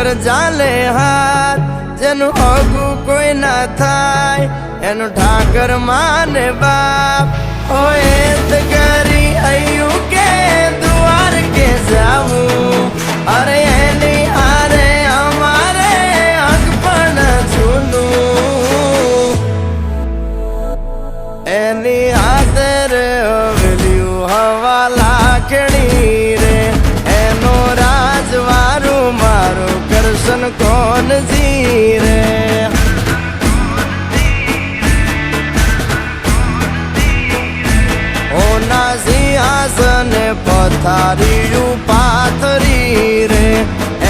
ઠાકર જાલે હાથ જેનું હગું કોઈ ના થાય એનું ઠાકર માને બાપ હોય તો કરી આયું કે દ્વાર કે જાવું અરે એની હારે અમારે હક પણ જૂનું એની હાથર હવેલ્યું હવા લાખણી રે એનો રાજવારું મારું કરશન કોણ જીરે ઓના સિંહાસન પથારીયું પાથરી રે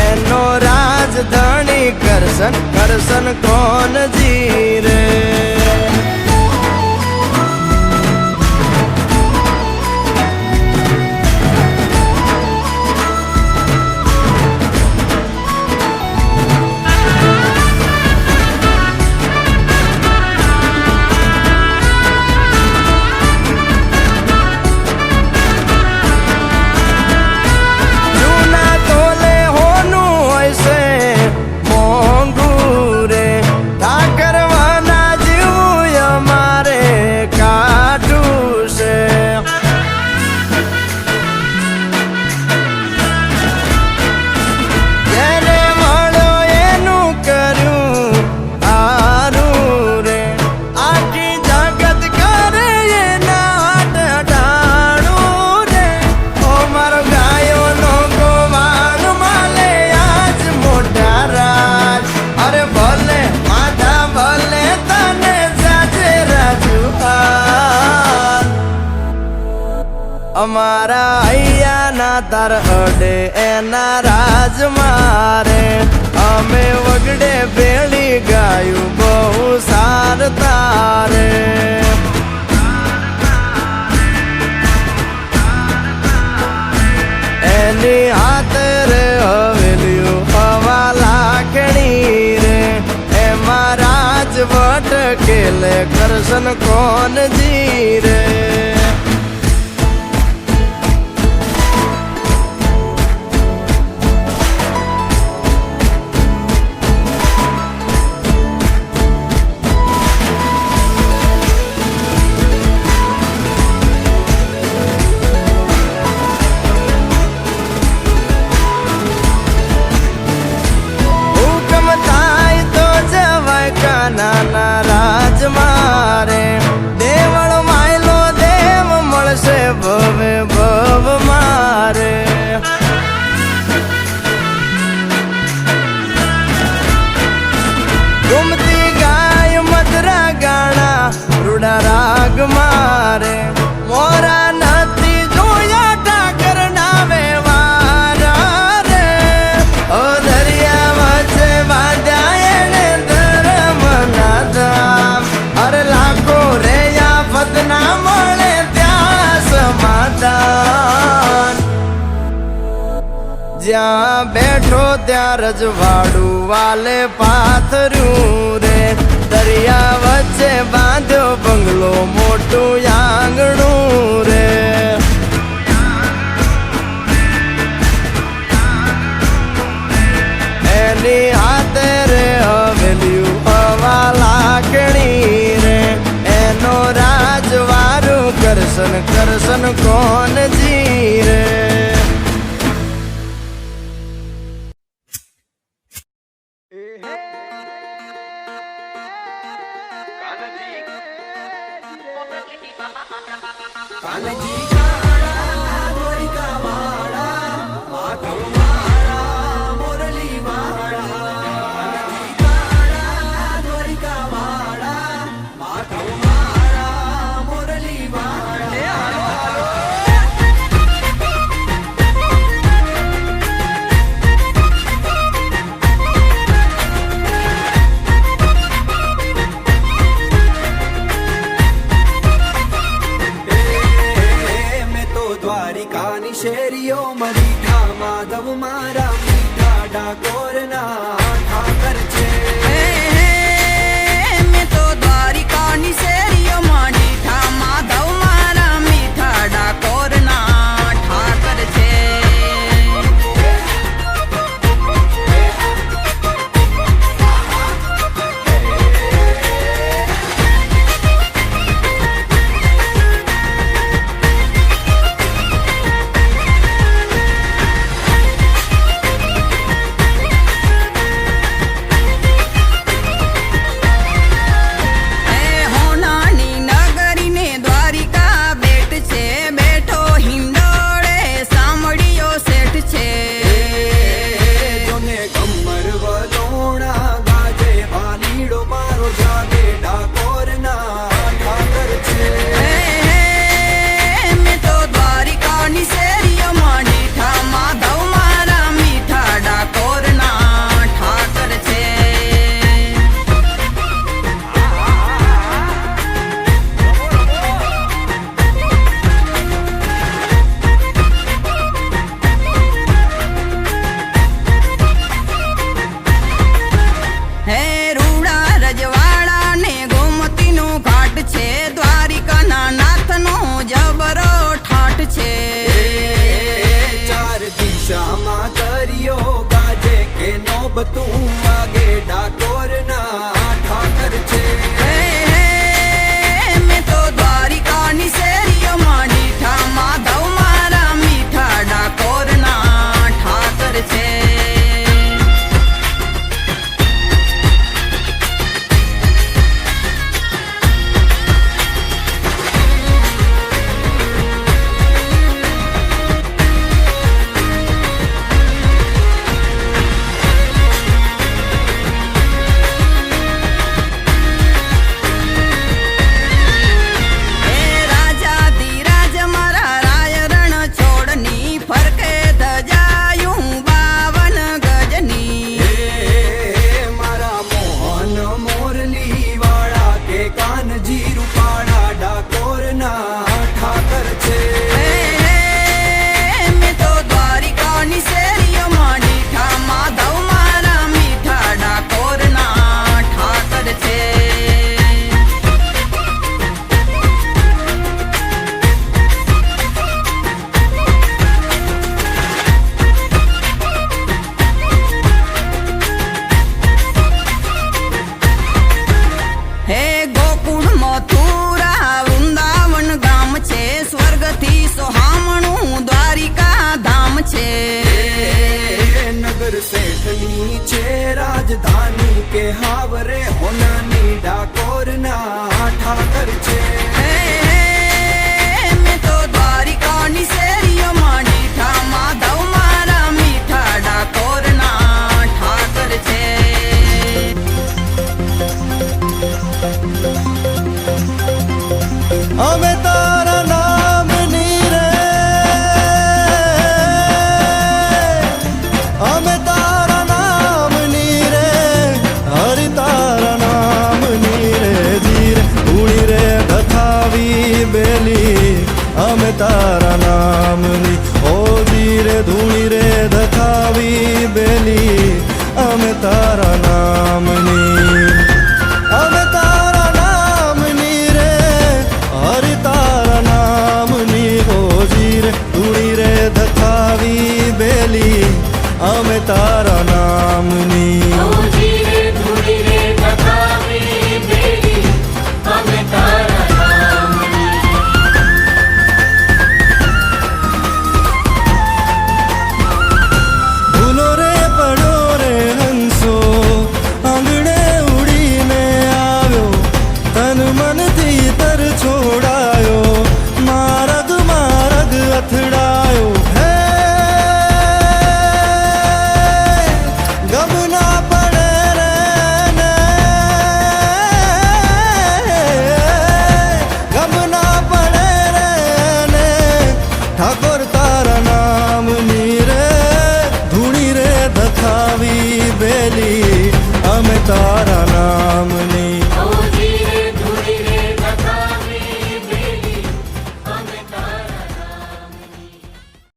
એનો રાજધણી કરશન કરશન કોણ જીરે અમારા હૈયાના તાર અડે એના રાજ મારે અમે વગડે ભેળી ગાયું બહુ સાર તારે એની હાથરે હવેલ્યું હવા લાખણી રે એમાં રાજવટ કેલે કરશન કોણ જીરે નાના રાજ મારે દેવળ માયલો દેવ મળશે ભવે ભવ મારે ગુમતી ગાય મધરા ગાણા રૂડા રાગ મારે મોરા નથી જોયા ઠાકર ના વ્યવહાર રે ઓ દરિયા વચ્ચે બાંધ્યા અરે લાખો રે આફત ના મળે ત્યાં સમાધાન જ્યાં બેઠો ત્યાં રજવાડું વાલે પાથર્યું રે દરિયા વચ્ચે બાંધ્યો બંગલો મોટું આંગણું રે એની હાથે રે હવેલ્યું હવા લાખણી રે એનો રાજવારું કરશન કરશન કોણ જીરે શેરીઓ મરીઠા માધવ મારા મીઠા ડાકોરના ઠાકર છે મેં તો દ્વારિકાની શેરીઓ મરીઠા માધવ મારા મીઠા ડાકોરના ઠાકર છે તું વાગે ડાકોરના ઠાકર છે. મેં તો દ્વારિકાની શેરીઓમાં દીઠા માધવ મારા મીઠા ડાકોરના ઠાકર છે. નગર શેઠની છે રાજધાની કે હાવરે હોનાની ડાકોરના ઠાકર છે. મેં તો દ્વારિકાની શેરીઓમાં દીઠા માધવ મારા મીઠા ડાકોરના ઠાકર છે. અમે તારા નામની રે, અમે તારા નામની રે, હરિ તારા નામની રે, ધીરે ધૂણી રે દખાવી બેલી, અમે તારા નામની, ઓ ધીરે ધૂણી રે દખાવી બેલી, અમે તારા નામની. અમે તારા નામની રે, હરિ તારા નામની, ઓ ધીરે ધૂણી રે દખાવી બેલી, અમે તારા નામની.